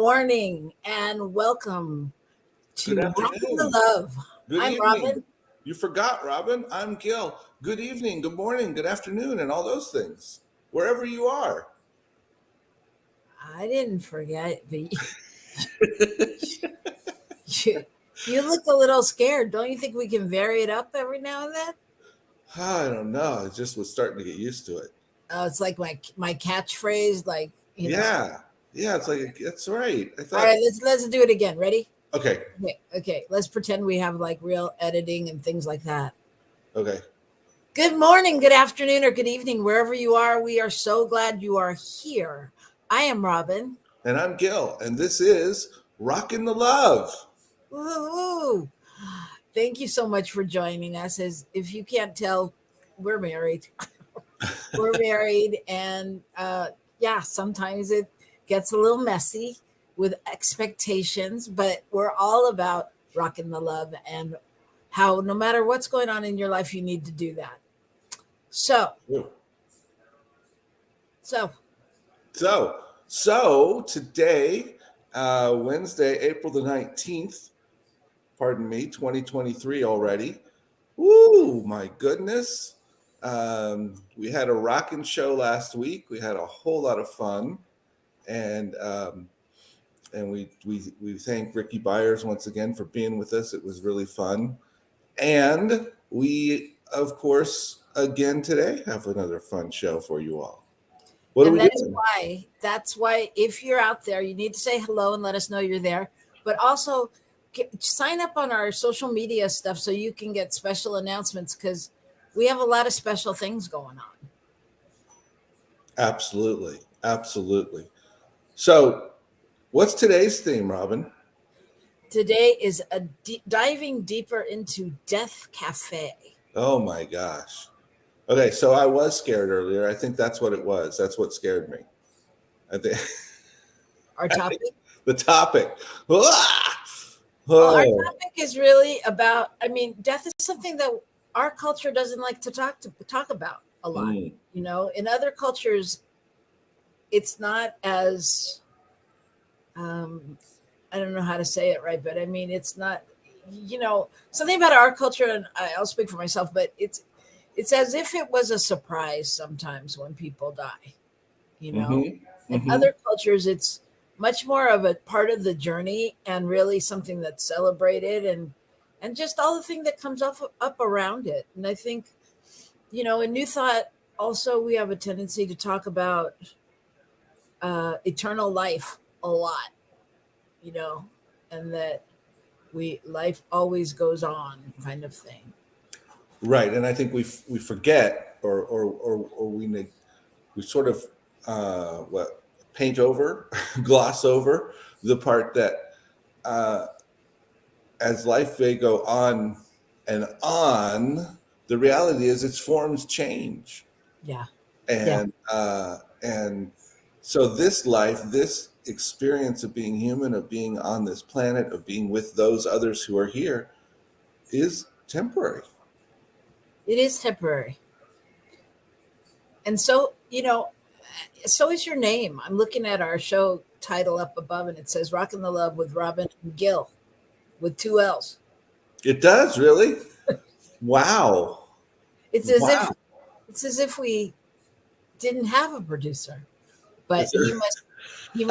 morning and welcome Good to Rockin the afternoon. Love. Good I'm evening. Robyn. You forgot, Robyn. I'm Gill. Good evening, good morning, good afternoon, and all those things, wherever you are. I didn't forget, but you look a little scared. Don't you think we can vary it up every now and then? I don't know. I just was starting to get used to it. It's like my catchphrase, Yeah. Yeah, it's like, that's right. I All thought, right, let's do it again. Ready? okay, Okay. Let's pretend we have like real editing and things like that. okay. Good morning, good afternoon, or good evening, wherever you are. We are so glad you are here. I am Robyn. And I'm Gill, and this is Rockin the Love. Woo-hoo. Thank you so much for joining us. As if you can't tell, we're married. We're married, and yeah, sometimes it gets a little messy with expectations, but we're all about rocking the love and how no matter what's going on in your life, you need to do that. So, Ooh. so So today, Wednesday, April the 19th, pardon me, 2023 already. Woo, my goodness. We had a rockin' show last week. We had a whole lot of fun. And we thank Ricky Byers once again for being with us. It was really fun. And we, of course, again today have another fun show for you all. What are and we doing? that's why if you're out there, you need to say hello and let us know you're there. But also sign up on our social media stuff so you can get special announcements because we have a lot of special things going on. Absolutely. Absolutely. So, what's today's theme, Robyn? Today is diving deeper into Death Cafe. Oh my gosh. Okay, so I was scared earlier. I think that's what it was. That's what scared me. I think, Our I think topic. the topic. Ah! Well, our Oh, topic is really about. I mean, death is something that our culture doesn't like to talk about a lot. mm, In other cultures, it's not as um, I don't know how to say it right, but I mean, it's not, something about our culture, and I'll speak for myself, but it's as if it was a surprise sometimes when people die, you know. mm-hmm, In mm-hmm. other cultures, it's much more of a part of the journey and really something that's celebrated and just all the thing that comes up around it. And I think, in New Thought, also we have a tendency to talk about eternal life a lot, you know, and that we life always goes on kind of thing. Right, and I think we forget or we sort of what paint over, gloss over the part that uh, as life may go on and on, the reality is its forms change, Yeah. Yeah. and so this life, this experience of being human, of being on this planet, of being with those others who are here, is temporary. It is temporary. And so, so is your name. I'm looking at our show title up above and it says Rockin the Love with Robyn and Gil with two L's. It does really. Wow. It's as if Wow. it's as if we didn't have a producer. But Is there, he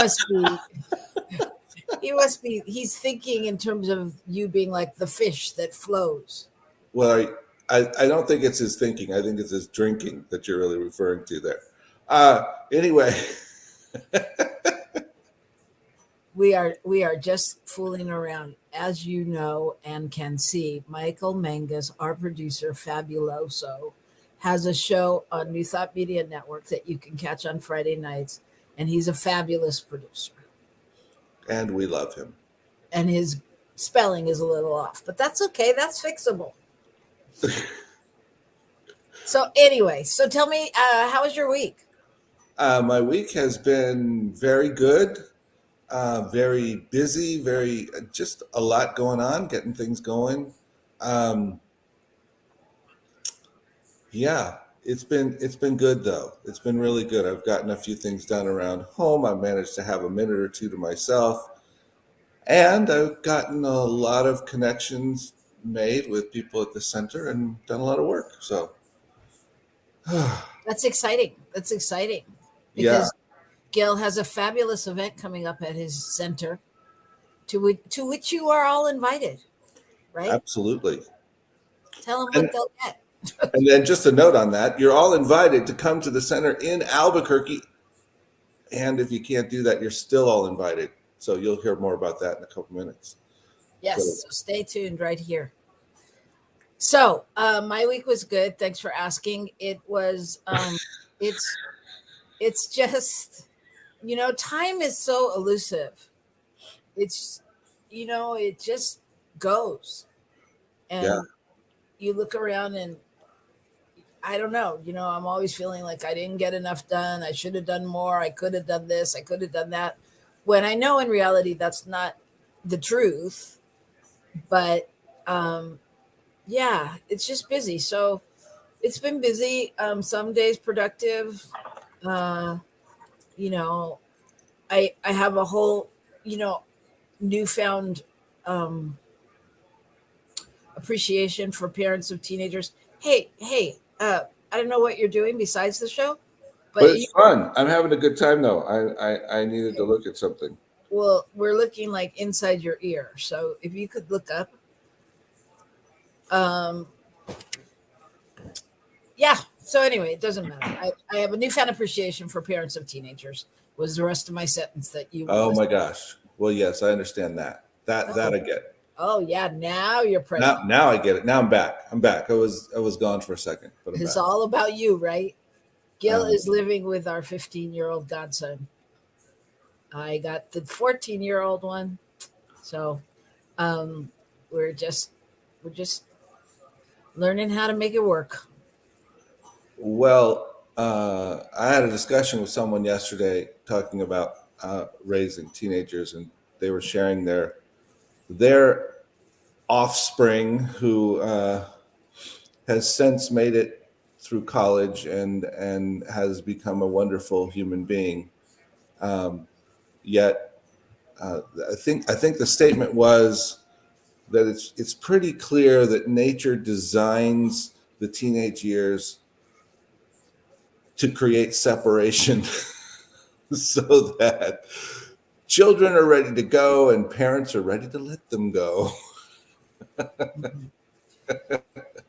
must be he's thinking in terms of you being like the fish that flows. well, I don't think it's his thinking. I think it's his drinking that you're really referring to there. Anyway, We are just fooling around, as you know and can see. Michael Mangus, our producer, Fabuloso, has a show on New Thought Media Network that you can catch on Friday nights, and he's a fabulous producer. and we love him. And his spelling is a little off, but that's okay. That's fixable. So anyway, so tell me, how was your week? My week has been very good, very busy, very just a lot going on, getting things going. Um, yeah. It's been good though. It's been really good. I've gotten a few things done around home. I've managed to have a minute or two to myself, and I've gotten a lot of connections made with people at the center and done a lot of work. So, That's exciting. That's exciting yeah, because Gill has a fabulous event coming up at his center to which you are all invited, right? absolutely. Tell them And what they'll get. and then just a note on that, you're all invited to come to the center in Albuquerque. And if you can't do that, you're still all invited. So you'll hear more about that in a couple minutes. So, Yes, so stay tuned right here. So my week was good. Thanks for asking. It was. It's it's just time is so elusive. It's it just goes, yeah. and you look around and I don't know. I'm always feeling like I didn't get enough done. I should have done more. I could have done this. I could have done that. When I know in reality that's not the truth. But um, yeah, it's just busy. So it's been busy. Some days productive. Uh, you know, I have a whole you know newfound um, appreciation for parents of teenagers. Hey, I don't know what you're doing besides the show, But but it's fun. I'm having a good time though. I needed to look at something. well, we're looking like inside your ear. So if you could look up, um, yeah. So anyway, it doesn't matter. I have a newfound appreciation for parents of teenagers. Was the rest of my sentence that you Oh was? my gosh. Well, yes, I understand that. That Oh, I get. oh yeah. Now you're present. Now I get it. Now I'm back. I'm back. I was gone for a second, but I'm It's back. all about you, right? Gil Um, is living with our 15-year-old godson. I got the 14-year-old one. So um, we're just we're just learning how to make it work. well, I had a discussion with someone yesterday talking about raising teenagers, and they were sharing their offspring who has since made it through college and has become a wonderful human being. Um, Yet, I think the statement was that it's pretty clear that nature designs the teenage years to create separation, so that children are ready to go and parents are ready to let them go.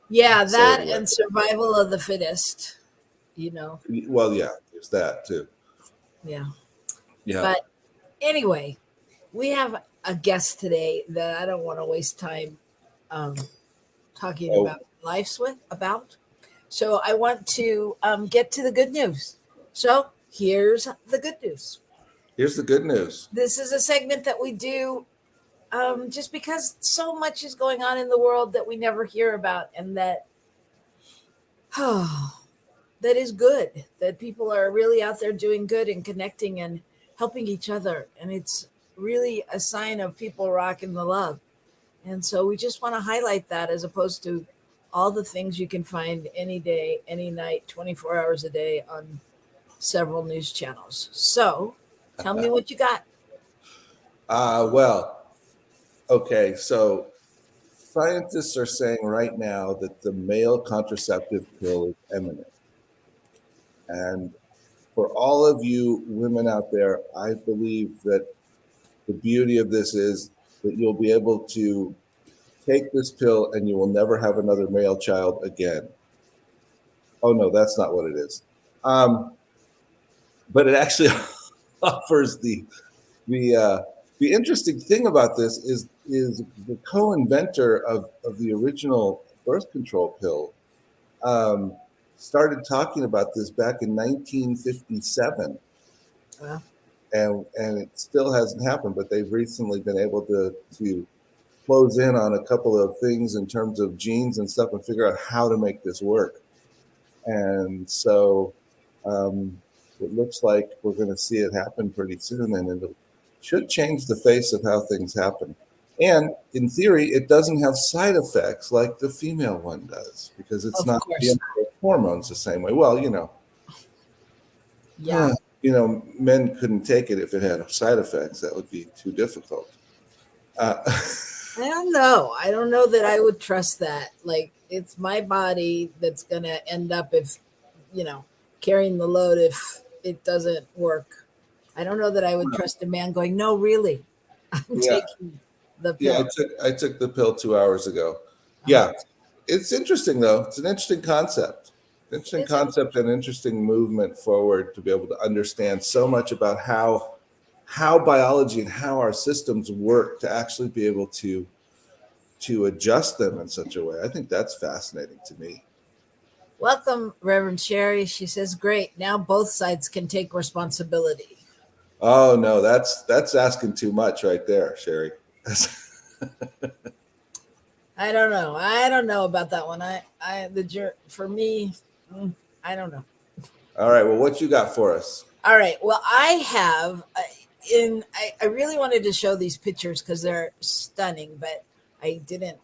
Yeah, So that anyway, and survival of the fittest. You know, well, yeah, there's that too. yeah. Yeah. But anyway, we have a guest today that I don't want to waste time um, talking Oh, about lives with about. So I want to get to the good news. So here's the good news. here's the good news. This is a segment that we do just because so much is going on in the world that we never hear about, and that that is good. That people are really out there doing good and connecting and helping each other, and it's really a sign of people rocking the love. And so we just want to highlight that as opposed to all the things you can find any day, any night, 24 hours a day on several news channels. So tell me what you got. Well, okay, so scientists are saying right now that the male contraceptive pill is imminent. And for all of you women out there, I believe that the beauty of this is that you'll be able to take this pill and you will never have another male child again. Oh no, that's not what it is. Um, but it actually offers the the interesting thing about this is the co-inventor of the original birth control pill um, started talking about this back in 1957, Well, and it still hasn't happened. But they've recently been able to close in on a couple of things in terms of genes and stuff and figure out how to make this work. And so um, it looks like we're going to see it happen pretty soon, and it should change the face of how things happen. And in theory, it doesn't have side effects like the female one does because it's of not course. hormones the same way. Well, Yeah. men couldn't take it if it had side effects. That would be too difficult. Uh, I don't know. I don't know that I would trust that. Like, it's my body that's going to end up if, you know, carrying the load if it doesn't work. I don't know that I would trust a man going, no, really, I'm yeah, taking the yeah. pill. I took the pill 2 hours ago. Uh, Yeah, it's interesting though. It's an interesting concept. Interesting is it? concept and interesting movement forward to be able to understand so much about how biology and how our systems work to actually be able to adjust them in such a way. I think that's fascinating to me. Welcome, Reverend Sherry. She says, great. Now both sides can take responsibility. Oh no, that's asking too much right there, Sherry. I don't know. I don't know about that one. For me, I don't know. All right, well, what you got for us? All right. Well, I really wanted to show these pictures because they're stunning, but I didn't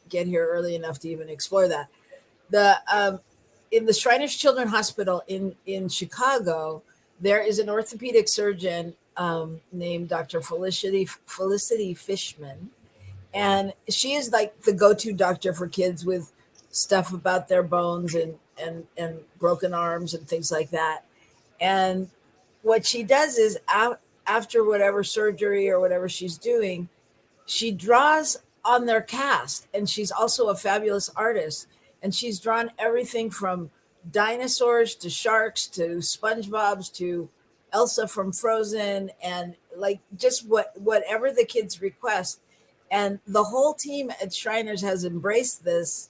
get here early enough to even explore that. The In the Shriners Children's Hospital in Chicago, there is an orthopedic surgeon named Dr. Felicity Fishman, and she is like the go-to doctor for kids with stuff about their bones and broken arms and things like that. And what she does is after whatever surgery or whatever she's doing, she draws on their cast, and she's also a fabulous artist, and she's drawn everything from dinosaurs to sharks to SpongeBob's to Elsa from Frozen, and like just whatever the kids request. And the whole team at Shriners has embraced this,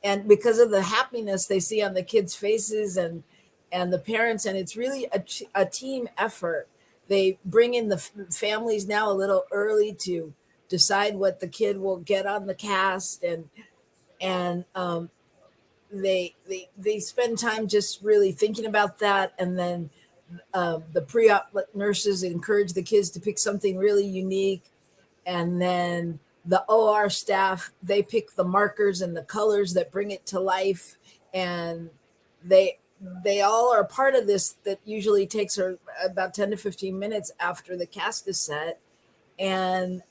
and because of the happiness they see on the kids' faces and the parents, and it's really a team effort. They bring in the families now a little early to decide what the kid will get on the cast, and they spend time just really thinking about that, and then the pre-op nurses encourage the kids to pick something really unique, and then the OR staff, they pick the markers and the colors that bring it to life, and they they all are part of this that usually takes her about 10 to 15 minutes after the cast is set. And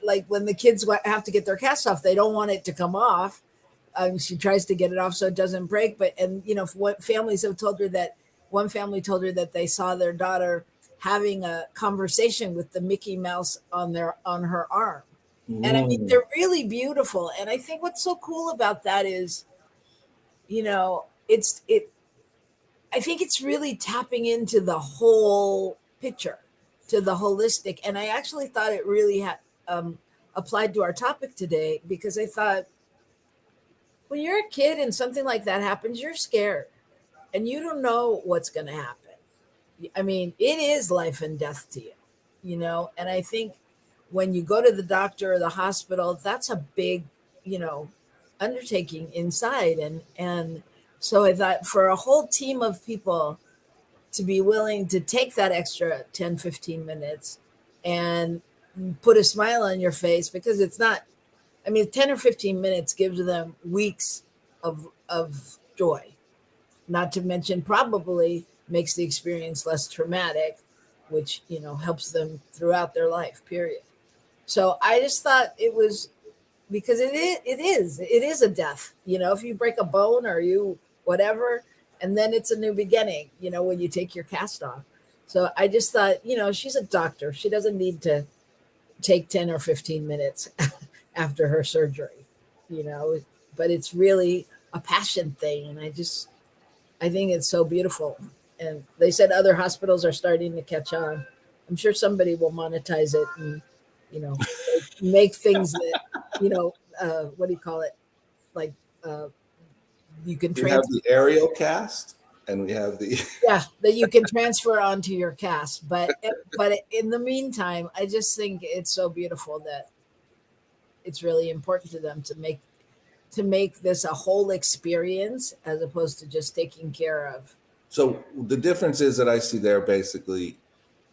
like when the kids have to get their cast off, they don't want it to come off. She tries to get it off so it doesn't break. But, and you know, what families have told her that one family told her that they saw their daughter having a conversation with the Mickey Mouse on her arm. And I mean, Mm. they're really beautiful. And I think what's so cool about that is, you know, I think it's really tapping into the whole picture, to the holistic. And I actually thought it really had applied to our topic today, because I thought when you're a kid and something like that happens, you're scared and you don't know what's going to happen. I mean, it is life and death to you, you know? And I think when you go to the doctor or the hospital, that's a big, you know, undertaking inside. And so I thought for a whole team of people to be willing to take that extra 10, 15 minutes and put a smile on your face, because it's not, I mean, 10 or 15 minutes gives them weeks of joy, not to mention probably makes the experience less traumatic, which, you know, helps them throughout their life, period. So I just thought it was, because it is a death, you know, if you break a bone or you whatever, and then it's a new beginning, you know, when you take your cast off. So I just thought, you know, she's a doctor, she doesn't need to take 10 or 15 minutes after her surgery, you know, but it's really a passion thing. And I think it's so beautiful. And they said other hospitals are starting to catch on. I'm sure somebody will monetize it and, you know, make things that, you know, what do you call it? Like, uh, you can We have transfer, the aerial cast, and we have the. yeah, that you can transfer onto your cast. But in the meantime, I just think it's so beautiful that it's really important to them to make this a whole experience as opposed to just taking care of. So the difference is that I see there basically,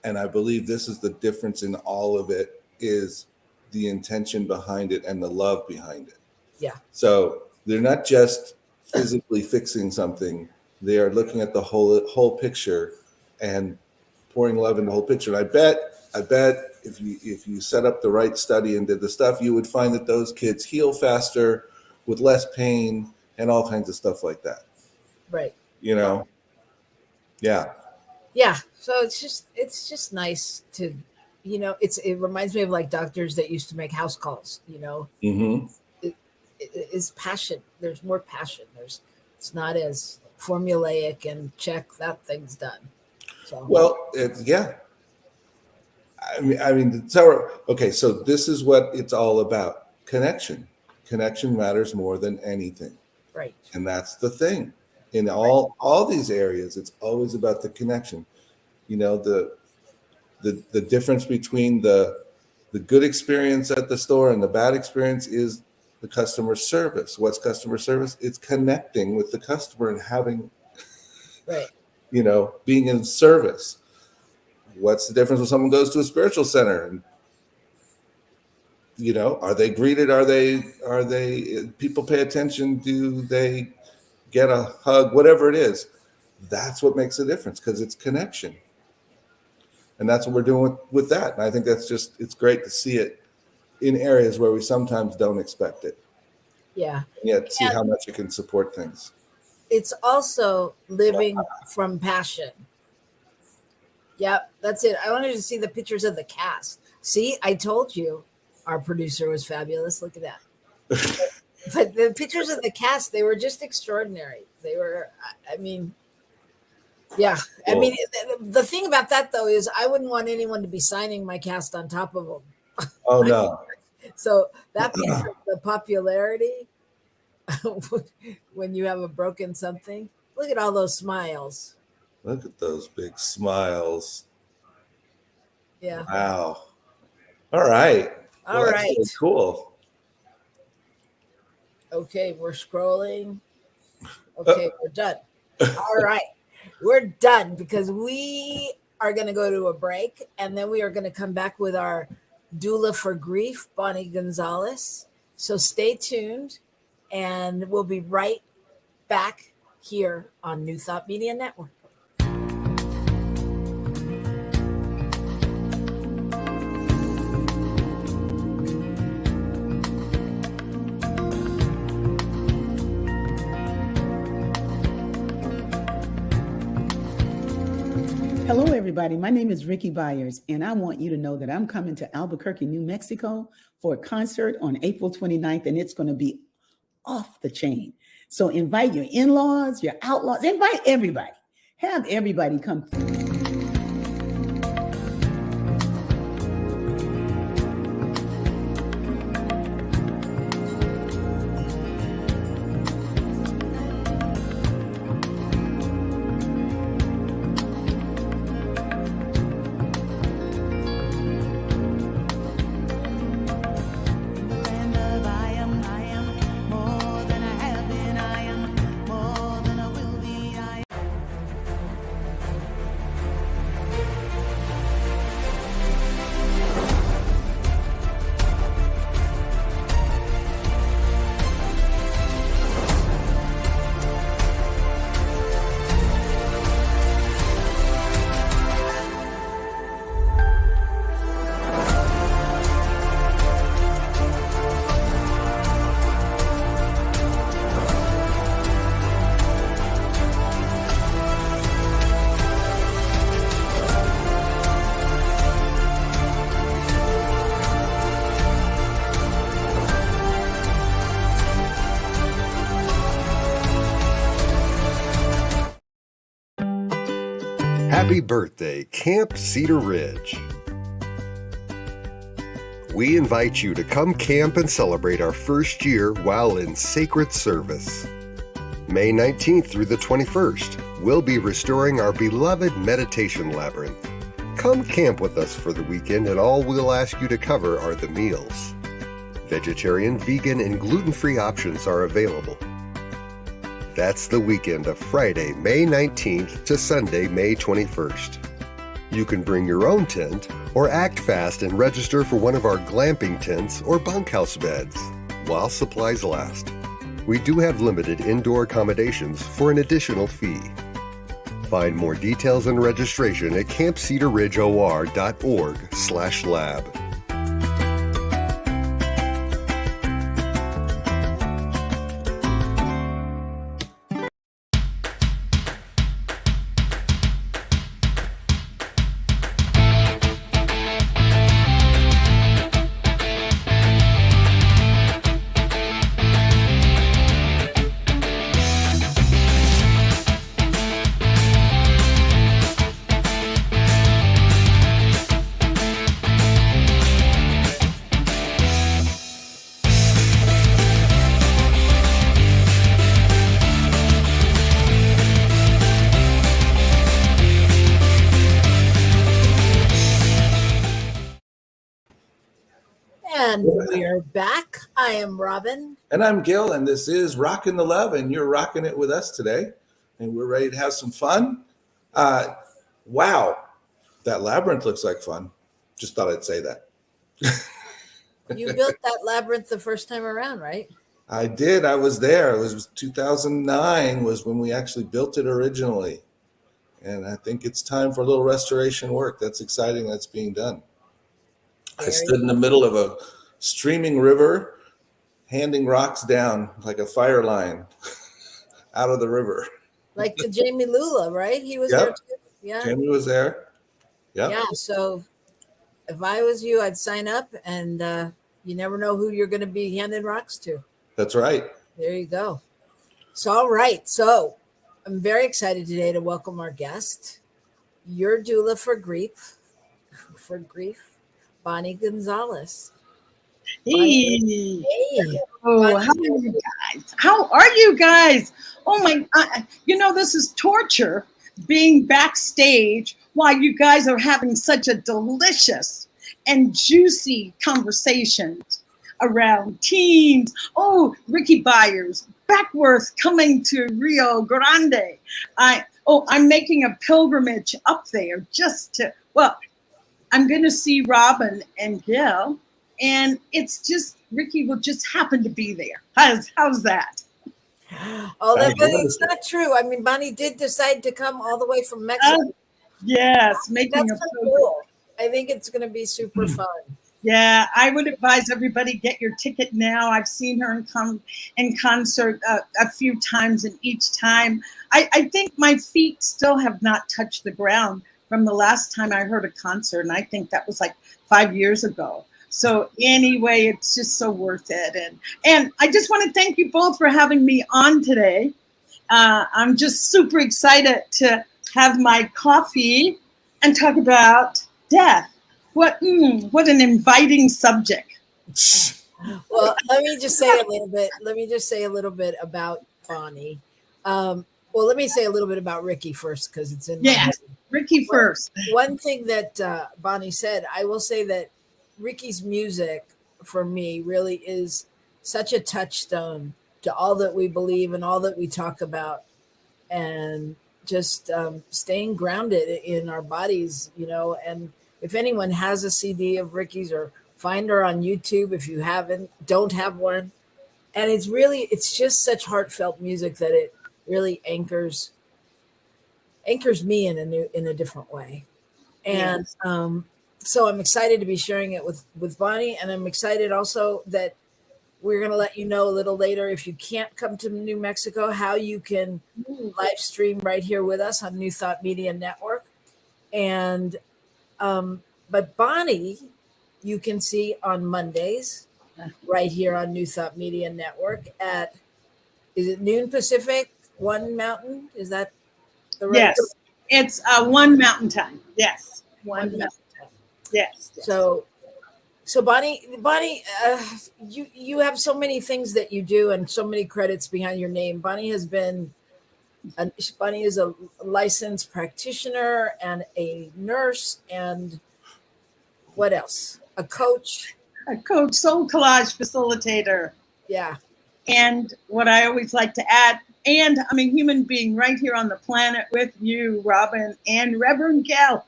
and I believe this is the difference in all of it, is the intention behind it and the love behind it. Yeah. So they're not just physically fixing something. They are looking at the whole picture and pouring love in the whole picture. And I bet if you set up the right study and did the stuff, you would find that those kids heal faster with less pain and all kinds of stuff like that. Right. You know? Yeah. Yeah. So it's just nice to, it reminds me of like doctors that used to make house calls, Mm-hmm. it is passion. There's more passion. It's not as formulaic and check that thing's done. So Well, yeah. I mean, okay. So this is what it's all about: connection. Connection matters more than anything, right. and that's the thing. In all these areas, it's always about the connection. The difference between the good experience at the store and the bad experience is the customer service. What's customer service? It's connecting with the customer and having, right. Being in service. What's the difference when someone goes to a spiritual center and, are they greeted? Are they people pay attention? Do they get a hug? Whatever it is, that's what makes a difference, because it's connection. And that's what we're doing with that. And I think it's great to see it in areas where we sometimes don't expect it. Yeah. And yet see how much it can support things. It's also living from passion. Yep, that's it. I wanted to see the pictures of the cast. See, I told you our producer was fabulous. Look at that. But the pictures of the cast, they were just extraordinary. They were, yeah. Cool. I mean, the thing about that, though, is I wouldn't want anyone to be signing my cast on top of them. Oh, no. So that means the popularity when you have a broken something. Look at all those smiles. Look at those big smiles. Yeah. Wow. All right. All right. That's really cool. Okay, we're scrolling. Okay, we're done. All right. We're done, because we are going to go to a break, and then we are going to come back with our doula for grief, Bonnie Gonzalez. So stay tuned, and we'll be right back here on New Thought Media Network. Hello, everybody. My name is Ricky Byers, and I want you to know that I'm coming to Albuquerque, New Mexico for a concert on April 29th, and it's going to be off the chain. So invite your in-laws, your outlaws, invite everybody. Have everybody come through. Happy birthday, Camp Cedar Ridge. We invite you to come camp and celebrate our first year while in sacred service. May 19th through the 21st, we'll be restoring our beloved meditation labyrinth. Come camp with us for the weekend, and all we'll ask you to cover are the meals. Vegetarian, vegan, and gluten-free options are available. That's the weekend of Friday, May 19th to Sunday, May 21st. You can bring your own tent or act fast and register for one of our glamping tents or bunkhouse beds while supplies last. We do have limited indoor accommodations for an additional fee. Find more details and registration at campcedarridgeor.org/lab. And we are back. I am Robyn. And I'm Gill, and this is Rockin the Love, and you're rocking it with us today. And we're ready to have some fun. Wow, that labyrinth looks like fun. Just thought I'd say that. You built that labyrinth the first time around, right? I did. I was there. It was 2009 was when we actually built it originally. And I think it's time for a little restoration work. That's exciting. That's being done. I stood in the middle of a streaming river, handing rocks down like a fire line out of the river. Like to Jamie Lula, right? He was Yep. there too. Yeah. Jamie was there. Yep. Yeah. So if I was you, I'd sign up, and you never know who you're going to be handing rocks to. That's right. There you go. So, all right. So I'm very excited today to welcome our guest, your doula for grief, Bonnie Gonzalez. Hey. Hey. Oh, how are you guys? How are you guys? Oh my, this is torture being backstage while you guys are having such a delicious and juicy conversations around teens. Oh, Ricky Byers, Beckworth coming to Rio Grande. I'm making a pilgrimage up there I'm going to see Robyn and Gill, and it's just, Ricky will just happen to be there. How's that? Oh, that's not true. I mean, Bonnie did decide to come all the way from Mexico. Yes, making That's a so cool. I think it's going to be super fun. Yeah, I would advise everybody get your ticket now. I've seen her in concert a few times, and each time, I think my feet still have not touched the ground from the last time I heard a concert, and I think that was like 5 years ago. So anyway, it's just so worth it. And I just want to thank you both for having me on today. I'm just super excited to have my coffee and talk about death. What an inviting subject. Well, let me just say a little bit about Bonnie. Let me say a little bit about Ricky first, because it's in my head. Ricky first. One thing that Bonnie said, I will say that Ricky's music for me really is such a touchstone to all that we believe and all that we talk about, and just staying grounded in our bodies, and if anyone has a CD of Ricky's, or find her on YouTube if you don't have one. And it's just such heartfelt music that it really anchors me in a different way. And so I'm excited to be sharing it with Bonnie, and I'm excited also that we're going to let you know a little later, if you can't come to New Mexico, how you can live stream right here with us on New Thought Media Network. And but Bonnie, you can see on Mondays right here on New Thought Media Network is it noon Pacific, 1 Mountain? Is that the right? Yes, it's 1 Mountain Time. Yes, 1 Mountain Time. Yes. So Bonnie, you have so many things that you do and so many credits behind your name. Bonnie is a licensed practitioner and a nurse, and what else? A coach, soul collage facilitator. Yeah. And what I always like to add, and I'm a human being right here on the planet with you, Robyn and Rev Gil.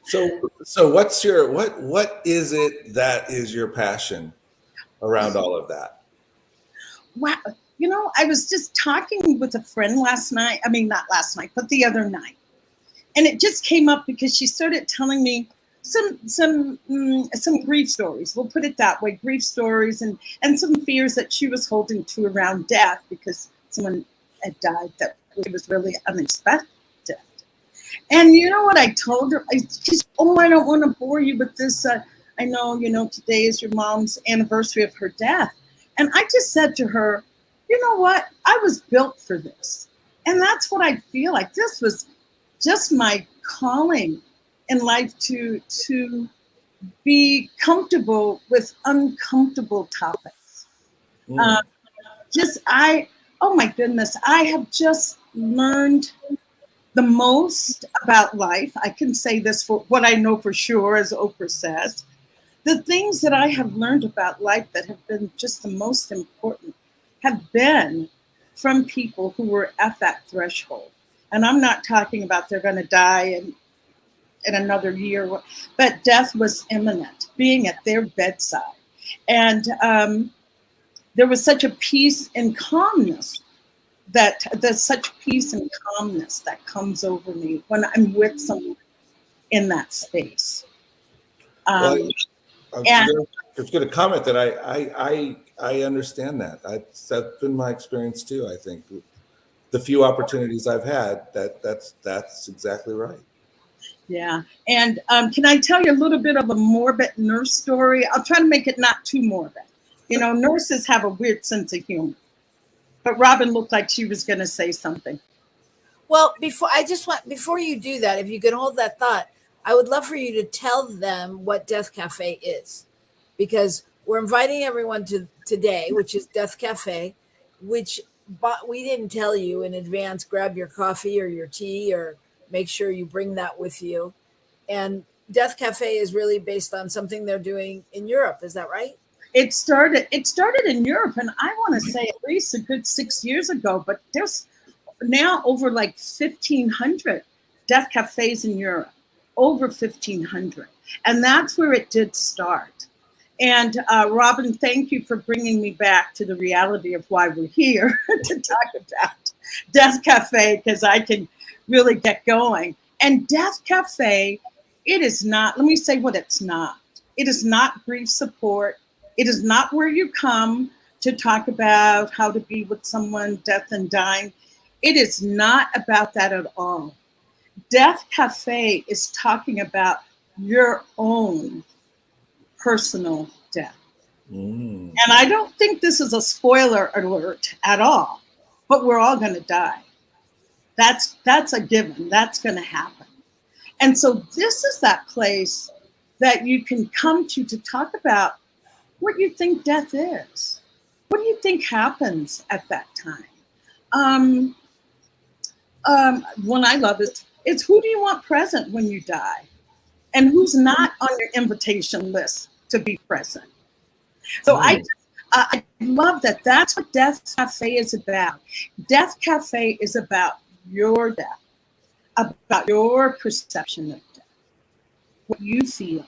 So what is it that is your passion around all of that? wow, I was just talking with a friend last night. I mean, not last night, but the other night. And it just came up because she started telling me some grief stories. We'll put it that way, grief stories and some fears that she was holding to around death because someone had died that was really unexpected. And you know what I told her? She's, oh, I don't want to bore you with this. I know, today is your mom's anniversary of her death. And I just said to her, you know what? I was built for this. And that's what I feel like. This was just my calling in life to be comfortable with uncomfortable topics. Oh my goodness, I have just learned the most about life. I can say this for what I know for sure, as Oprah says. The things that I have learned about life that have been just the most important have been from people who were at that threshold. And I'm not talking about they're going to die in another year, but death was imminent, being at their bedside. And there was such a peace and calmness that there's such peace and calmness that comes over me when I'm with someone in that space. Well, And it's going to comment that I understand that. That's been my experience too. I think the few opportunities I've had, that's exactly right. yeah. And can I tell you a little bit of a morbid nurse story? I'll try to make it not too morbid. Nurses have a weird sense of humor. But Robyn looked like she was going to say something. Well, before you do that, if you could hold that thought, I would love for you to tell them what Death Cafe is, because we're inviting everyone to today, which is Death Cafe, but we didn't tell you in advance. Grab your coffee or your tea, or make sure you bring that with you. And Death Cafe is really based on something they're doing in Europe. Is that right? It started in Europe, and I want to say at least a good 6 years ago, but there's now over like 1,500 death cafes in Europe, over 1,500. And that's where it did start. And Robyn, thank you for bringing me back to the reality of why we're here to talk about Death Cafe, because I can really get going. And Death Cafe, it is not, let me say what it's not. It is not grief support. It is not where you come to talk about how to be with someone, death and dying. It is not about that at all. Death Cafe is talking about your own personal death. And I don't think this is a spoiler alert at all, but we're all going to die. That's a given. That's going to happen. And so this is that place that you can come to talk about what you think death is. What do you think happens at that time? One I love is, it's who do you want present when you die? And who's not on your invitation list to be present? So I love that. That's what Death Cafe is about. Death Cafe is about your death, about your perception of death, what you feel.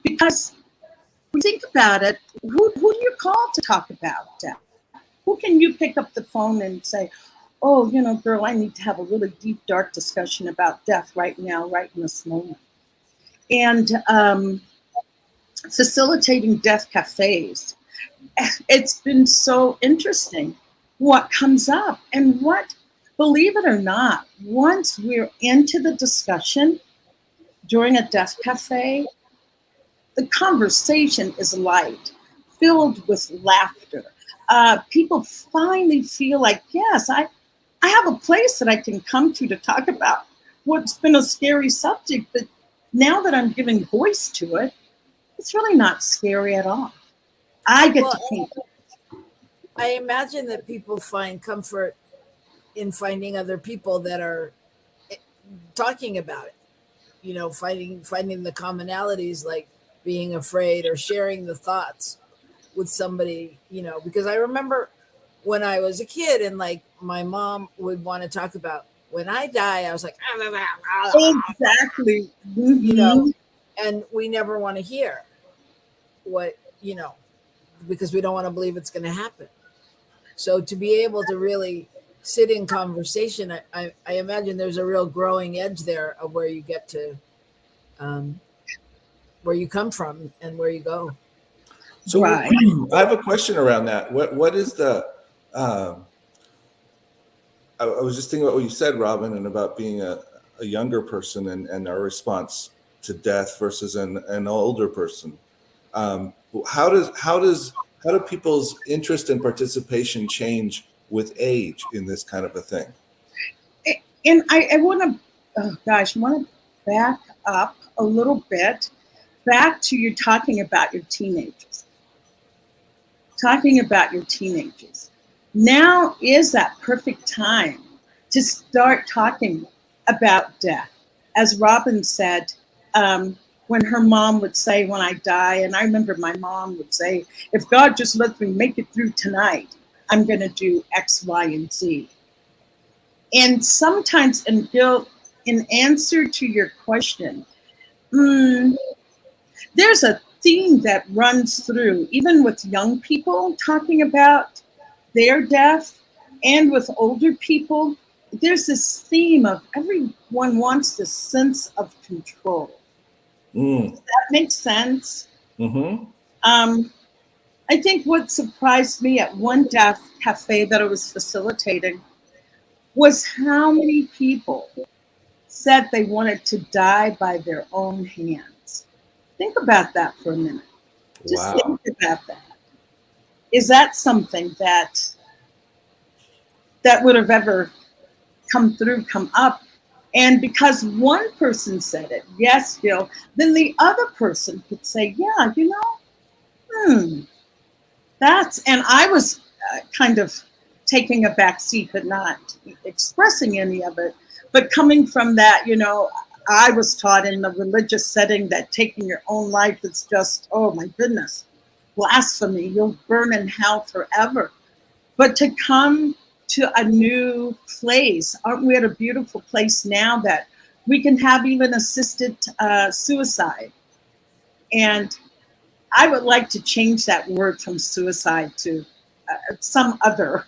Because when you think about it, who do you call to talk about death? Who can you pick up the phone and say, oh, girl, I need to have a really deep, dark discussion about death right now, right in this moment. And facilitating death cafes, it's been so interesting what comes up and what, believe it or not, once we're into the discussion during a death cafe, the conversation is light, filled with laughter. People finally feel like, yes, I have a place that I can come to talk about what's been a scary subject, but now that I'm giving voice to it, it's really not scary at all. I get to paint. I imagine that people find comfort in finding other people that are talking about it, finding the commonalities, like being afraid or sharing the thoughts with somebody, because I remember when I was a kid and like my mom would want to talk about when I die, I was like, exactly, and we never want to hear what, because we don't want to believe it's going to happen. So to be able to really sit in conversation, I imagine there's a real growing edge there of where you get to, um, where you come from and where you go. So Right. I have a question around that. What is the um, I was just thinking about what you said, Robyn, and about being a younger person and our response to death versus an older person. Um, how do people's interest and participation change with age in this kind of a thing? And I want to, oh gosh, I want to back up a little bit, back to you talking about your teenagers. Talking about your teenagers. Now is that perfect time to start talking about death. As Robyn said, when her mom would say, when I die, and I remember my mom would say, if God just lets me make it through tonight, I'm going to do X, Y, and Z. And sometimes, and Gill, in answer to your question, there's a theme that runs through, even with young people talking about their death and with older people. There's this theme of everyone wants this sense of control. Mm. Does that make sense? Mm-hmm. I think what surprised me at one death cafe that I was facilitating was how many people said they wanted to die by their own hands. Think about that for a minute. Just Wow. think about that. Is that something that would have ever come up? And because one person said it, yes, Gill, then the other person could say, yeah, that's, and I was kind of taking a back seat, but not expressing any of it. But coming from that, I was taught in the religious setting that taking your own life is just, oh my goodness, blasphemy. You'll burn in hell forever. But to come to a new place, aren't we at a beautiful place now that we can have even assisted suicide? And I would like to change that word from suicide to some other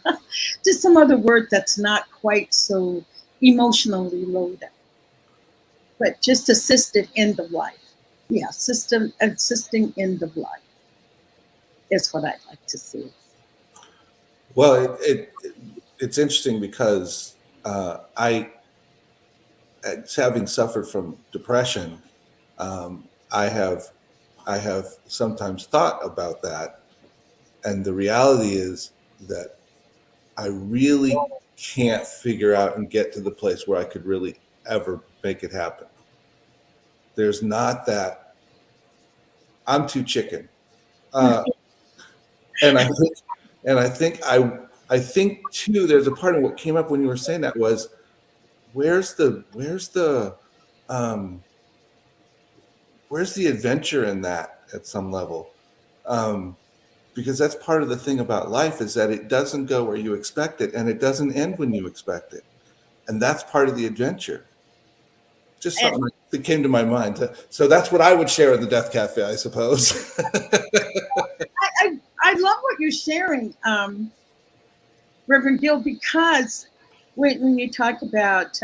word that's not quite so emotionally loaded, but just assisted end of life. Yeah, assisting end of life is what I'd like to see. Well, it's interesting because having suffered from depression, I have sometimes thought about that, and the reality is that I really can't figure out and get to the place where I could really ever make it happen. There's not that. I'm too chicken, and I think too. There's a part of what came up when you were saying that was where's the um, adventure in that at some level. Because that's part of the thing about life is that it doesn't go where you expect it and it doesn't end when you expect it. And that's part of the adventure. Just something that came to my mind. So that's what I would share in the Death Cafe, I suppose. I love what you're sharing, Reverend Gill, because when you talk about,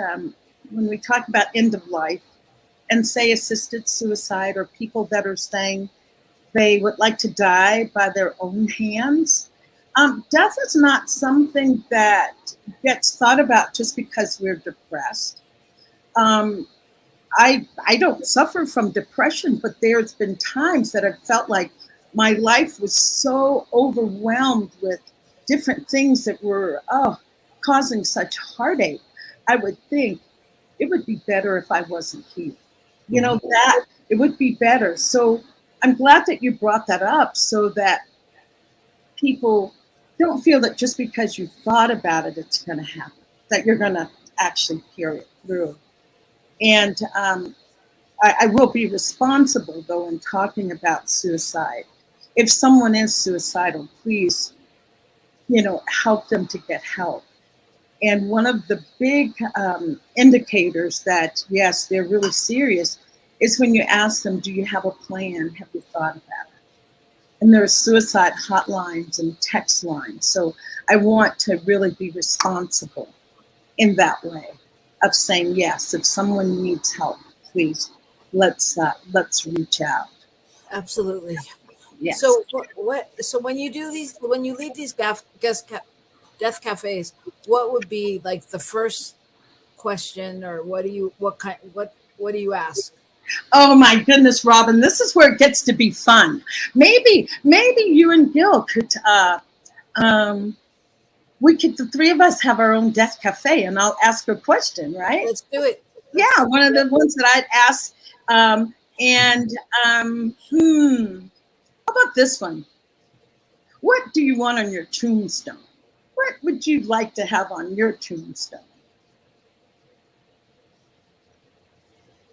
when we talk about end of life and say assisted suicide or people that are saying they would like to die by their own hands. Death is not something that gets thought about just because we're depressed. I don't suffer from depression, but there's been times that I've felt like my life was so overwhelmed with different things that were causing such heartache. I would think it would be better if I wasn't here. That it would be better. So I'm glad that you brought that up so that people don't feel that just because you thought about it, it's going to happen, that you're going to actually carry it through. And I will be responsible, though, in talking about suicide. If someone is suicidal, please, help them to get help. And one of the big indicators that, yes, they're really serious is when you ask them, do you have a plan? Have you thought about it? And there are suicide hotlines and text lines. So I want to really be responsible in that way of saying, yes, if someone needs help, please let's reach out. Absolutely. Yes. So so when you do these, when you leave these death cafes, what would be like the first question, or what do you ask? Oh my goodness, Robyn, this is where it gets to be fun. Maybe you and Gill could um, we could, the three of us, have our own death cafe, and I'll ask a question, right? Let's do it. Yeah, one of the ones that I'd ask. And how about this one? What do you want on your tombstone? What would you like to have on your tombstone?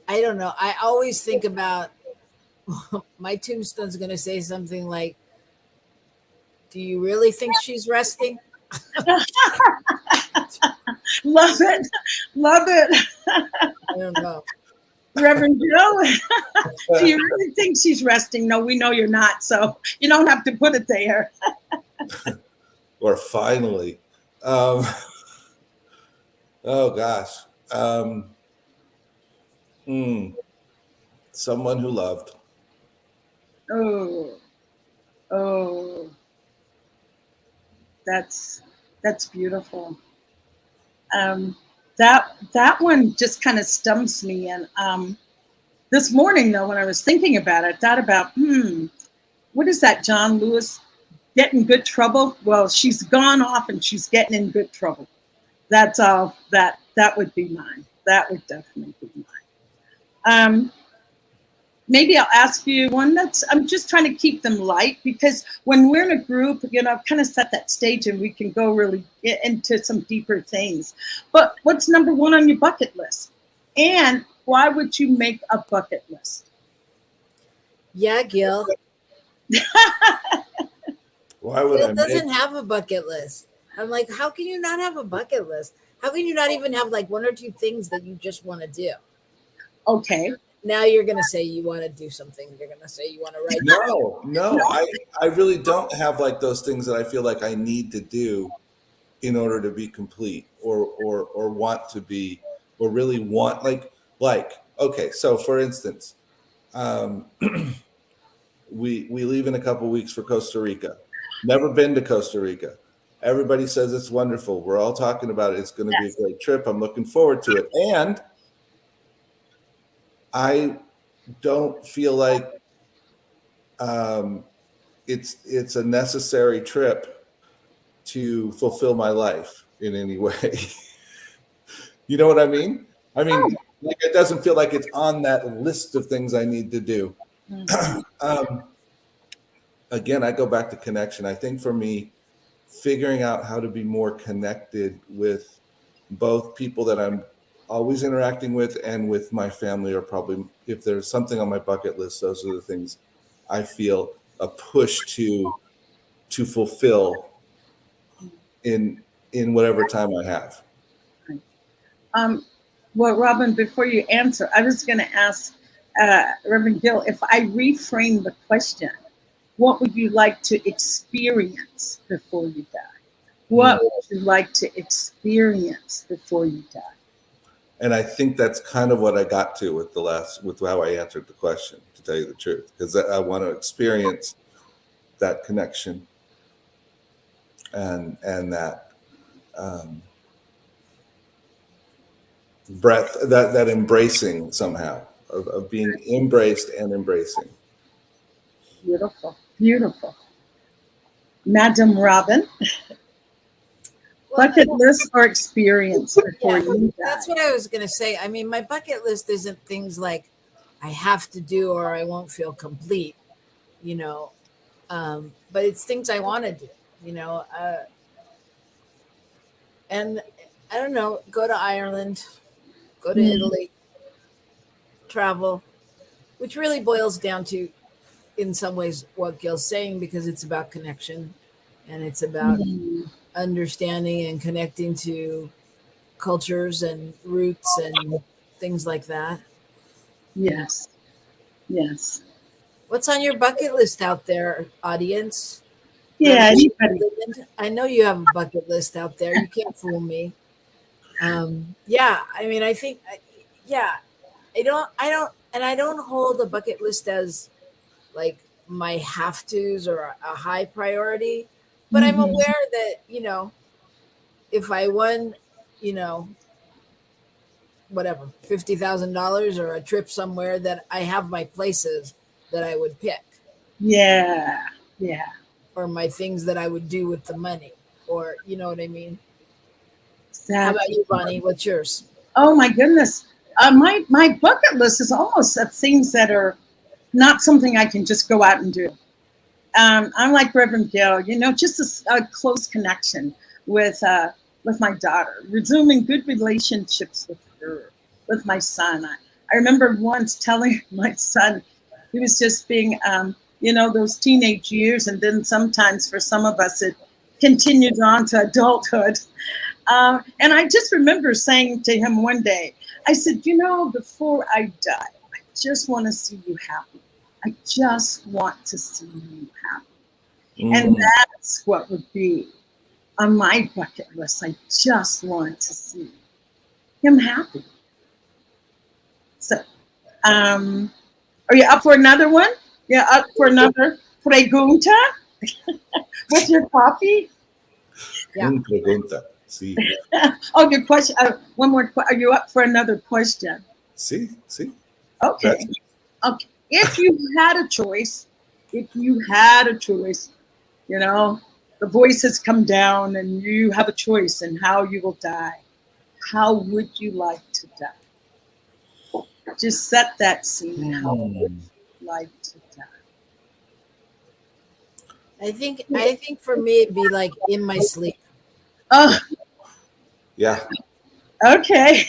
I don't know. I always think about my tombstone's going to say something like, "Do you really think she's resting?" Love it. Love it. I don't know. Reverend Gill, do you really think she's resting? No, we know you're not, so you don't have to put it there. Or finally. Um, oh gosh. Someone who loved. Oh, oh, that's beautiful. That one just kind of stumps me. And this morning, though, when I was thinking about it, I thought about, what is that, John Lewis? Get in good trouble? Well, she's gone off and she's getting in good trouble. That's all. That would be mine. That would definitely be mine. Maybe I'll ask you one that's, I'm just trying to keep them light, because when we're in a group, kind of set that stage and we can go really into some deeper things. But what's number one on your bucket list? And why would you make a bucket list? Yeah, Gil. Why would Gil I doesn't make? have a bucket list. I'm like, how can you not have a bucket list? How can you not even have like one or two things that you just want to do? Okay. Now you're going to say you want to do something. You're going to say you want to write. No. I really don't have like those things that I feel like I need to do in order to be complete, or want to be, or really want, like okay. So for instance, we leave in a couple weeks for Costa Rica. Never been to Costa Rica. Everybody says it's wonderful. We're all talking about it. It's going to be a great trip. I'm looking forward to it. And I don't feel like it's a necessary trip to fulfill my life in any way. You know what I mean? I mean, like, it doesn't feel like it's on that list of things I need to do. Again, I go back to connection. I think for me, figuring out how to be more connected with both people that I'm always interacting with and with my family are probably, if there's something on my bucket list, those are the things I feel a push to fulfill in whatever time I have. Well, Robyn, before you answer, I was going to ask Reverend Gill, if I reframe the question, what would you like to experience before you die? What would you like to experience before you die? And I think that's kind of what I got to with how I answered the question, to tell you the truth, because I want to experience that connection and that breath, that embracing somehow of being embraced and embracing. Beautiful, beautiful. Madam Robyn, bucket list or experience before you die? That's what I was going to say. I mean, my bucket list isn't things like I have to do or I won't feel complete, but it's things I want to do, and I don't know, go to Ireland, go to Italy, travel, which really boils down to, in some ways, what Gil's saying, because it's about connection and it's about understanding and connecting to cultures and roots and things like that. Yes, yes. What's on your bucket list out there, audience? Yeah, anybody. I know you have a bucket list out there. You can't fool me. Yeah, I mean, yeah, I don't hold a bucket list as like my have tos or a high priority, but I'm Mhm. aware that, if I won, you know, whatever, $50,000 or a trip somewhere, that I have my places that I would pick, Yeah, yeah, or my things that I would do with the money, or you know what I mean? How about exactly. you, Bonnie? What's yours? Oh my goodness. My bucket list is almost of things that are not something I can just go out and do. I'm like Reverend Gill, just a close connection with with my daughter, resuming good relationships with her, with my son. I remember once telling my son, he was just being, those teenage years, and then sometimes for some of us it continued on to adulthood. And I just remember saying to him one day, I said, before I die, I just want to see you happy. I just want to see you happy. And Mm. that's what would be on my bucket list. I just want to see him happy. So, are you up for another one? Yeah, up for another pregunta with your coffee? Yeah. Pregunta. Sí, Oh, your question. One more. Are you up for another question? sí, sí. Okay. Gracias. Okay. If you had a choice, the voices come down and you have a choice in how you will die. How would you like to die? Just set that scene. How would Mm. you like to die? I think for me it'd be like in my sleep. Oh, Yeah, okay.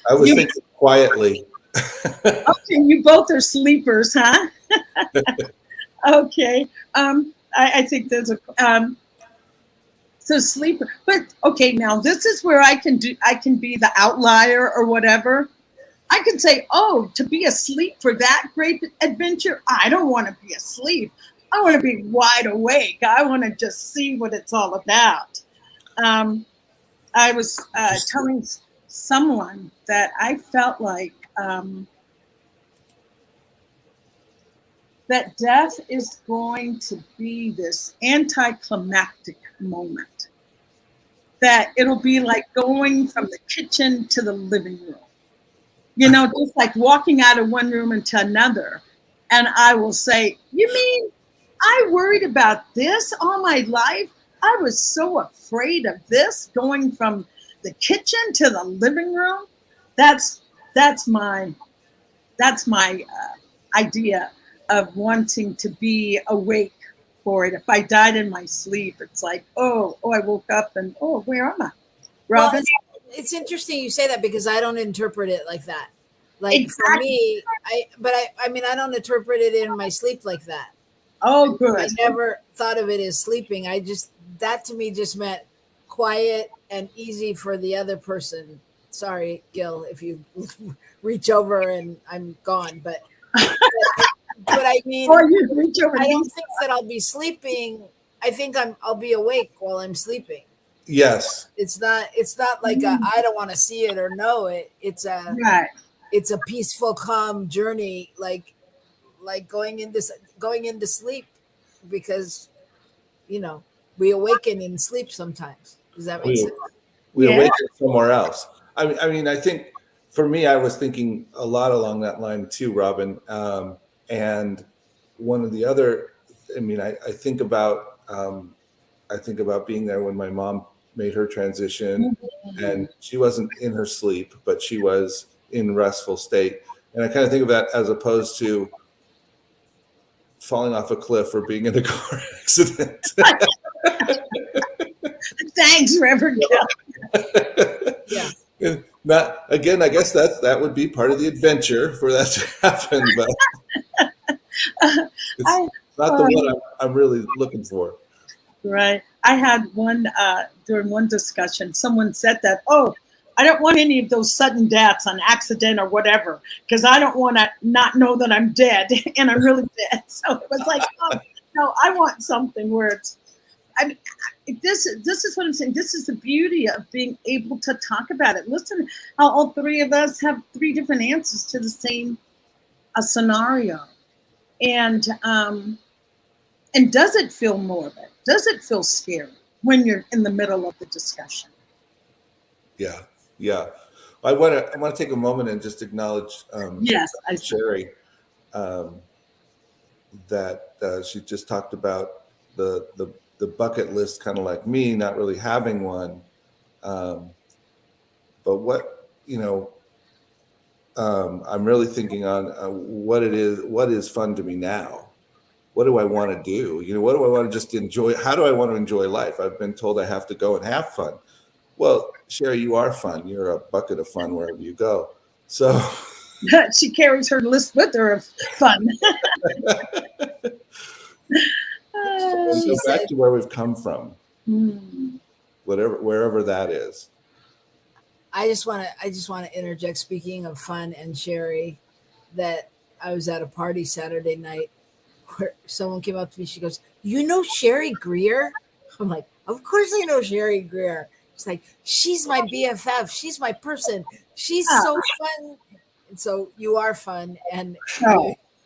I was you thinking quietly. okay? You both are sleepers, huh? Okay. I think there's a so sleeper, but okay. Now this is where I can be the outlier or whatever. I could say, oh, to be asleep for that great adventure, I don't want to be asleep. I want to be wide awake. I want to just see what it's all about. Um, I was telling someone that I felt like that death is going to be this anticlimactic moment, that it'll be like going from the kitchen to the living room. Just like walking out of one room into another. And I will say, you mean I worried about this all my life? I was so afraid of this going from the kitchen to the living room. That's that's my that's my idea of wanting to be awake for it. If I died in my sleep, it's like, I woke up and where am I, Well, Robyn? it's interesting you say that because I don't interpret it like that. Like for Exactly. me, I mean I don't interpret it in my sleep like that. Oh, good. I never thought of it as sleeping. That to me just meant quiet and easy for the other person. Sorry, Gil, if you reach over and I'm gone, but I mean, Or you reach over I and don't think that I'll be sleeping. I think I'll be awake while I'm sleeping. Yes. It's not like I don't want to see it or know it. right. It's a peaceful, calm journey, like going into sleep, because you know we awaken in sleep sometimes. Does that make We sense? we Yeah. awaken somewhere else. I mean, I think for me, I was thinking a lot along that line too, Robyn. And one of the other, I mean, I think about being there when my mom made her transition, and she wasn't in her sleep, but she was in restful state. And I kind of think of that as opposed to falling off a cliff or being in a car accident. Thanks, Reverend Gill. Yeah. And not again, I guess that would be part of the adventure for that to happen, but it's I not the um, one I'm really looking for. right. I had one during one discussion. Someone said that. Oh, I don't want any of those sudden deaths on accident or whatever, because I don't want to not know that I'm dead and I'm really dead. So it was like, oh, no, I want something where it's, I mean, this is what I'm saying. This is the beauty of being able to talk about it. Listen, how all three of us have three different answers to the same scenario, and does it feel morbid? Does it feel scary when you're in the middle of the discussion? Yeah, yeah. I want to take a moment and just acknowledge Yes, I see. Sherry, that she just talked about the bucket list, kind of like me, not really having one. But what, I'm really thinking on what is fun to me now. What do I want to do? What do I want to just enjoy? How do I want to enjoy life? I've been told I have to go and have fun. Well, Sherry, you are fun. You're a bucket of fun wherever you go. So she carries her list with her of fun. Go back to where we've come from, wherever that is. I just want to interject. Speaking of fun and Sherry, that I was at a party Saturday night where someone came up to me. She goes, "You know Sherry Greer?" I'm like, "Of course I know Sherry Greer." It's like, she's my BFF. She's my person. She's so fun. And so you are fun. And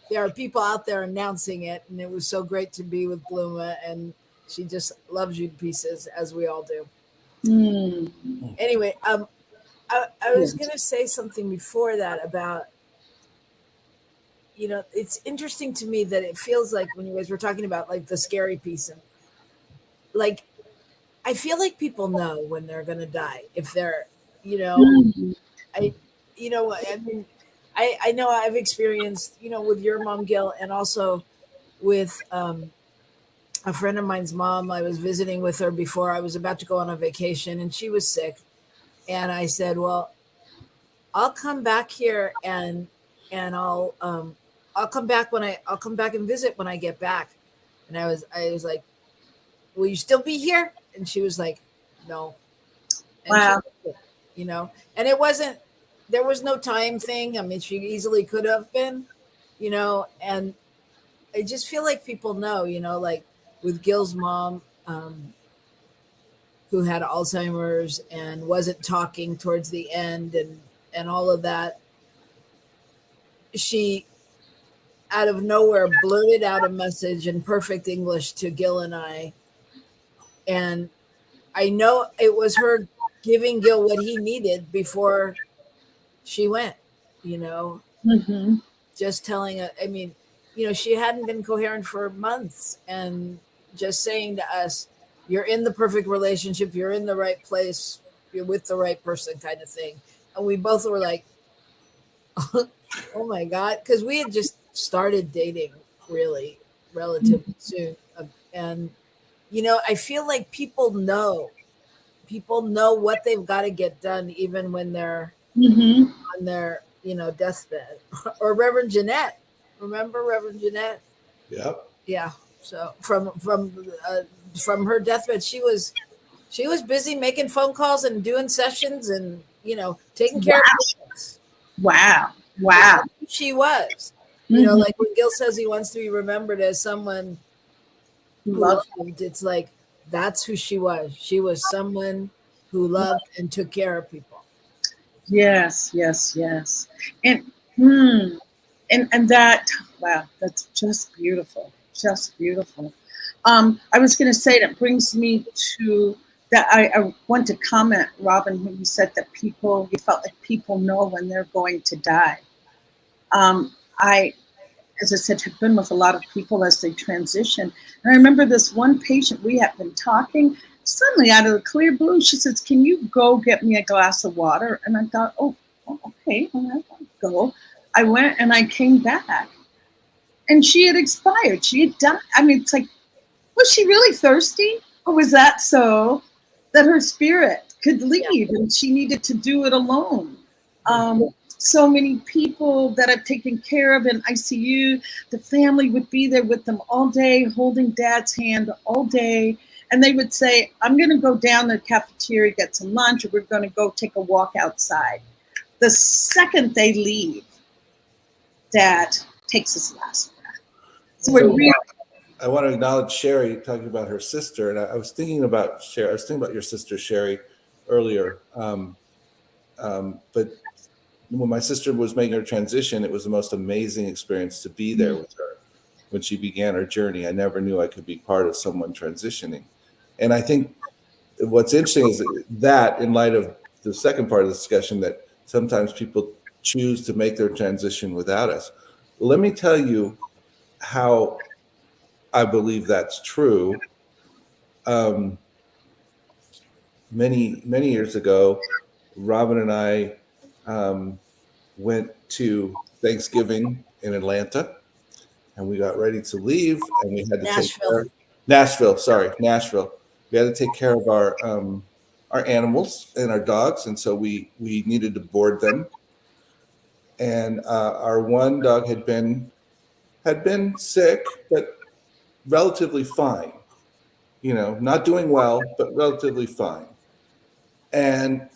there are people out there announcing it. And it was so great to be with Bluma. And she just loves you to pieces, as we all do. Anyway, I was going to say something before that about, it's interesting to me that it feels like when you guys were talking about like the scary piece, and like, I feel like people know when they're going to die. If they're, I mean, I know I've experienced, with your mom, Gill, and also with a friend of mine's mom. I was visiting with her before I was about to go on a vacation, and she was sick. And I said, well, I'll come back here and I'll come back I'll come back and visit when I get back. And I was like, will you still be here? And she was like, no. And wow. And there was no time thing. I mean, she easily could have been, and I just feel like people know, like with Gil's mom, who had Alzheimer's and wasn't talking towards the end and all of that. She, out of nowhere, blurted out a message in perfect English to Gill and I. And I know it was her giving Gill what he needed before she went, just telling her, I mean, she hadn't been coherent for months, and just saying to us, you're in the perfect relationship, you're in the right place, you're with the right person, kind of thing. And we both were like, oh my God, because we had just started dating really relatively soon. And, I feel like people know what they've got to get done, even when they're on their, deathbed. Or Reverend Jeanette. Remember Reverend Jeanette? Yep. Yeah. So from her deathbed, she was busy making phone calls and doing sessions and, taking care of patients. Wow. She was, like when Gill says he wants to be remembered as someone who loved. It's like, that's who she was. She was someone who loved and took care of people. Yes. And that, wow, that's just beautiful. Just beautiful. I was going to say, that brings me to that. I want to comment, Robyn, when you said that you felt like people know when they're going to die. As I said, have been with a lot of people as they transition. And I remember this one patient, we had been talking, suddenly out of the clear blue, she says, can you go get me a glass of water? And I thought, oh okay, well, I'll go. I went and I came back. And she had expired. She had died. I mean, it's like, was she really thirsty? Or was that so that her spirit could leave and she needed to do it alone? So many people that I've taken care of in ICU, the family would be there with them all day, holding dad's hand all day. and they would say, I'm going to go down to the cafeteria, get some lunch, or we're going to go take a walk outside. The second they leave, Dad takes his last breath. So we're really, I want to acknowledge Sherry talking about her sister, and I was thinking about Sherry. I was thinking about your sister Sherry earlier. But when my sister was making her transition, it was the most amazing experience to be there with her when she began her journey. I never knew I could be part of someone transitioning, and I think what's interesting is that, in light of the second part of the discussion, that sometimes people choose to make their transition without us. Let me tell you how I believe that's true. Many years ago, Robyn and I went to Thanksgiving in Atlanta, and we got ready to leave, and we had to take care of Nashville. We had to take care of our animals and our dogs, and so we needed to board them. And our one dog had been sick, but relatively fine. You know, not doing well, but relatively fine. And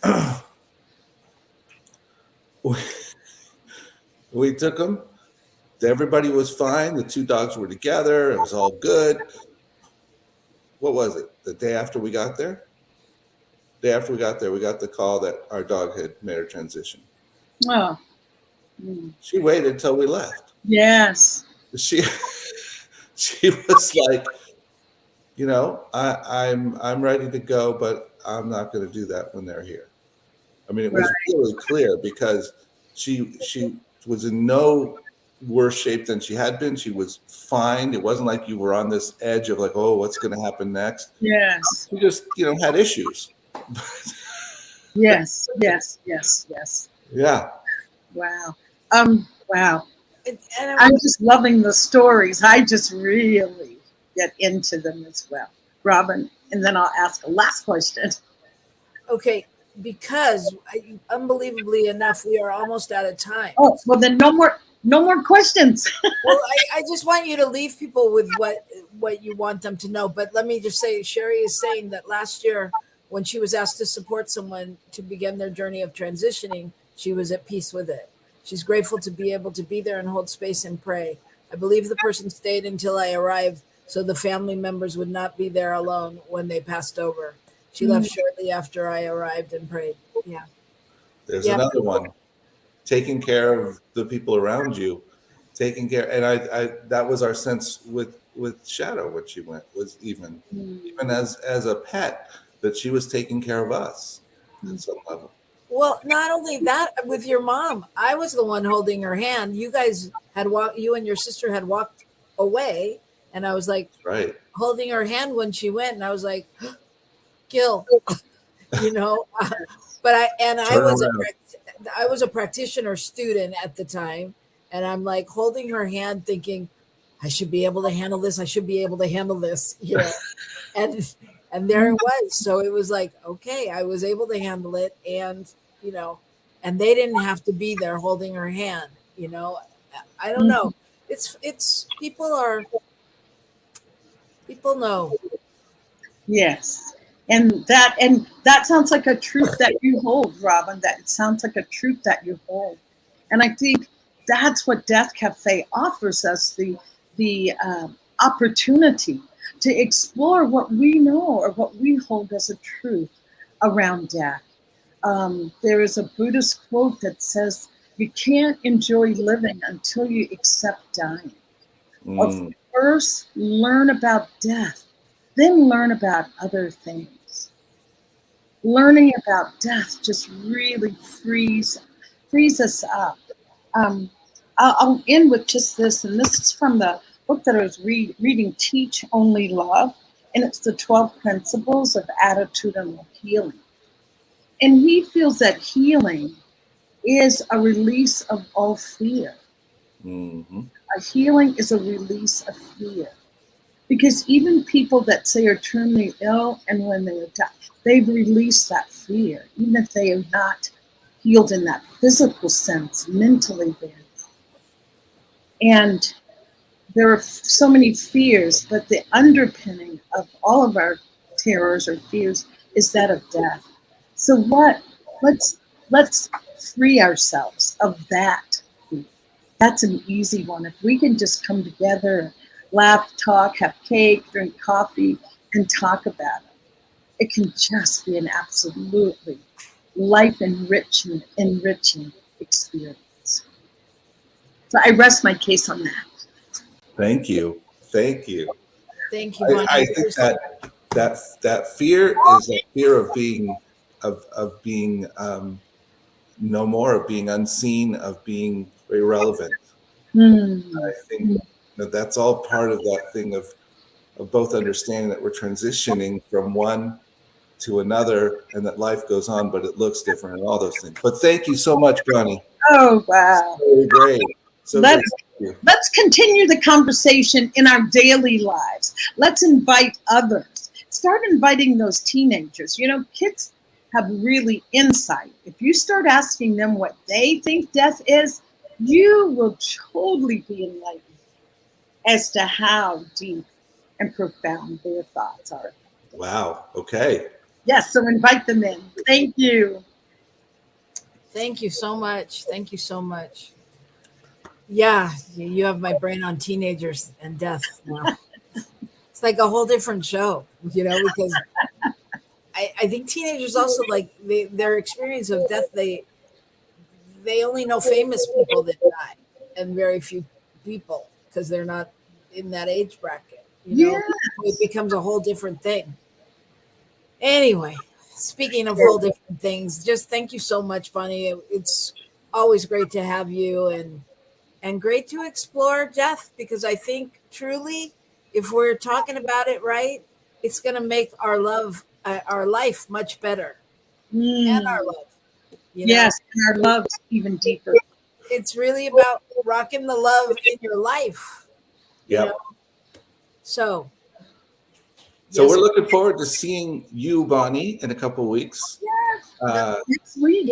we took him. Everybody was fine. The two dogs were together. It was all good. What was it? The day after we got there? Day after we got there, we got the call that our dog had made her transition. oh, She waited until we left. yes. She was like, you know, I'm ready to go, but I'm not going to do that when they're here. I mean, it was really clear because she was in no worse shape than she had been. She was fine. It wasn't like you were on this edge of like, oh, what's going to happen next? Yes. She just, had issues. Yes. Yeah. Wow. Wow. And I'm just loving the stories. I just really get into them as well. Robyn, and then I'll ask a last question. okay, because unbelievably enough, we are almost out of time. Oh, well then no more questions. Well, I just want you to leave people with what you want them to know. But let me just say, Sherry is saying that last year, when she was asked to support someone to begin their journey of transitioning, she was at peace with it. She's grateful to be able to be there and hold space and pray. I believe the person stayed until I arrived, so the family members would not be there alone when they passed over. She left shortly after I arrived and prayed. Yeah. There's another one. Taking care of the people around you, taking care, and I that was our sense with Shadow when she went, was even as a pet, that she was taking care of us at some level. Well, not only that, with your mom, I was the one holding her hand. You guys had you and your sister had walked away, and I was like holding her hand when she went, and I was like, Gill, but I was a practitioner student at the time, and I'm like holding her hand thinking, I should be able to handle this. I should be able to handle this, and there it was. So it was like, okay, I was able to handle it. And, and they didn't have to be there holding her hand, I don't know. It's people know. Yes. And that sounds like a truth that you hold, Robyn. That sounds like a truth that you hold. And I think that's what Death Cafe offers us, the opportunity to explore what we know or what we hold as a truth around death. There is a Buddhist quote that says, you can't enjoy living until you accept dying. Or first learn about death, then learn about other things. Learning about death just really frees us up. I'll end with just this, and this is from the book that I was reading, Teach Only Love, and it's the 12 Principles of Attitudinal Healing. And he feels that healing is a release of all fear. A healing is a release of fear. Because even people that say are terminally ill and when they die, they've released that fear, even if they are not healed in that physical sense, mentally there. And there are so many fears, but the underpinning of all of our terrors or fears is that of death. So what? Let's free ourselves of that. That's an easy one. If we can just come together, laugh, talk, have cake, drink coffee, and talk about it, it can just be an absolutely life enriching experience. So I rest my case on that. Thank you. Thank you. Thank you, Bonnie. I think that fear is a fear of being no more, of being unseen, of being irrelevant. I think that's all part of that thing of both understanding that we're transitioning from one to another and that life goes on, but it looks different and all those things. But thank you so much, Bonnie. Oh, wow. So great. So great. Let's continue the conversation in our daily lives. Let's invite others. Start inviting those teenagers. You know, kids have really insight. If you start asking them what they think death is, you will totally be enlightened as to how deep and profound their thoughts are. Wow. Okay. Yes, so invite them in. Thank you. Thank you so much. Thank you so much. Yeah, you have my brain on teenagers and death now. It's like a whole different show, because I think teenagers also, like, their experience of death, they only know famous people that die and very few people because they're not in that age bracket. Yes. It becomes a whole different thing. Anyway, speaking of whole different things, just thank you so much, Bonnie. It's always great to have you and great to explore death, because I think truly, if we're talking about it right, it's going to make our life much better, and our love. Yes, and our love's even deeper. It's really about rocking the love in your life. Yeah. So yes. We're looking forward to seeing you, Bonnie, in a couple of weeks. Yes. Next week.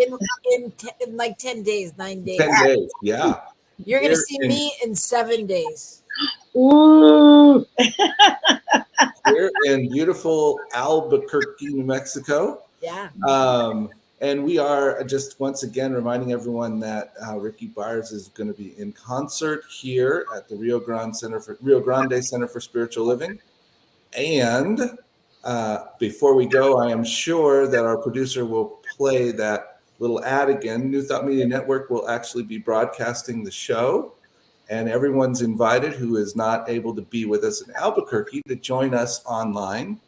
In like 10 days, 9 days. 10 days, yeah. You're going to see me in 7 days. Ooh. Here in beautiful Albuquerque, New Mexico. Yeah. And we are just once again reminding everyone that Ricky Byers is going to be in concert here at the Rio Grande Center for Spiritual Living. And before we go, I am sure that our producer will play that little ad again. New Thought Media Network will actually be broadcasting the show, and everyone's invited who is not able to be with us in Albuquerque to join us online.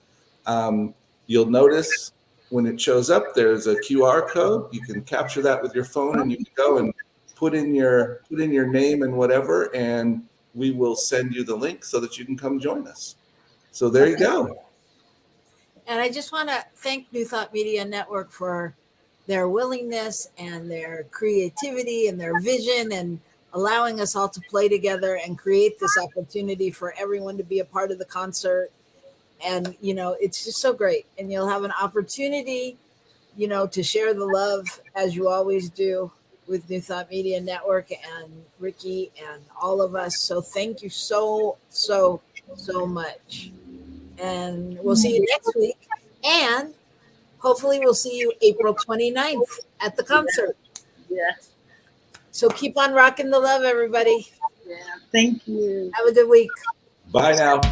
You'll notice when it shows up, there's a QR code. You can capture that with your phone, and you can go and put in your name and whatever, and we will send you the link so that you can come join us. So there you go. And I just want to thank New Thought Media Network for their willingness and their creativity and their vision, and allowing us all to play together and create this opportunity for everyone to be a part of the concert. And, it's just so great. And you'll have an opportunity, to share the love, as you always do, with New Thought Media Network and Ricky and all of us. So thank you so, so, so much. And we'll see you next week. And hopefully we'll see you April 29th at the concert. Yes. So keep on rocking the love, everybody. Yeah. Thank you. Have a good week. Bye now.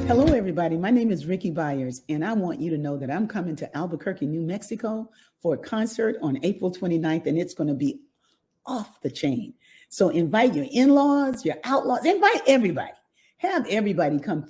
Hello, everybody. My name is Ricky Byers, and I want you to know that I'm coming to Albuquerque, New Mexico for a concert on April 29th, and it's going to be off the chain. So invite your in-laws, your outlaws, invite everybody. Have everybody come